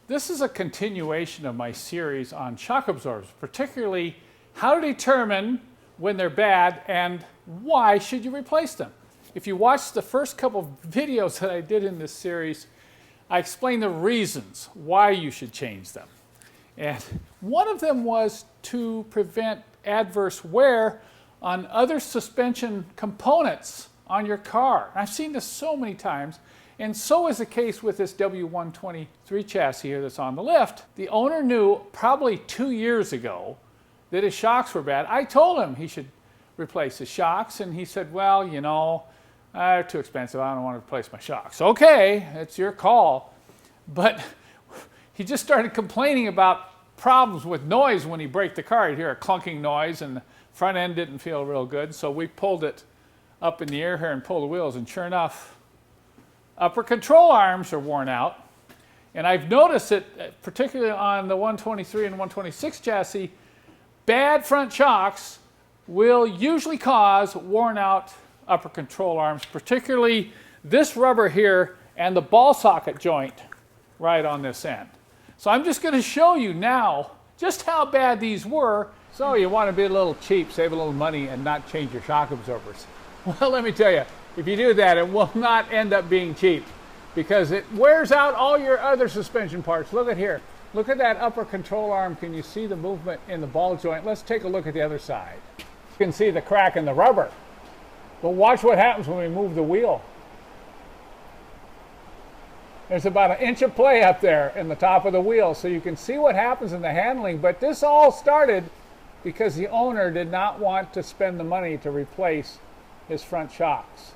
This is a continuation of my series on shock absorbers, particularly how to determine when they're bad and why should you replace them. If you watch the first couple videos that I did in this series, I explained the reasons why you should change them. And one of them was to prevent adverse wear on other suspension components on your car. I've seen this so many times, and so is the case with this W123 chassis here that's on the lift. The owner knew probably 2 years ago that his shocks were bad. I told him he should replace his shocks, and he said, well, you know, they're too expensive. I don't want to replace my shocks. Okay, it's your call. But he just started complaining about problems with noise when he braked the car. He'd hear a clunking noise, and the front end didn't feel real good. So we pulled it up in the air here and pulled the wheels, and sure enough, upper control arms are worn out. And I've noticed it, particularly on the 123 and 126 chassis, bad front shocks will usually cause worn out upper control arms, particularly this rubber here and the ball socket joint right on this end. So I'm just going to show you now just how bad these were. So you want to be a little cheap, save a little money, and not change your shock absorbers. Well, let me tell you, if you do that, it will not end up being cheap because it wears out all your other suspension parts. Look at here. Look at that upper control arm. Can you see the movement in the ball joint? Let's take a look at the other side. You can see the crack in the rubber. But watch what happens when we move the wheel. There's about 1 inch of play up there in the top of the wheel, so you can see what happens in the handling. But this all started because the owner did not want to spend the money to replace his front shocks.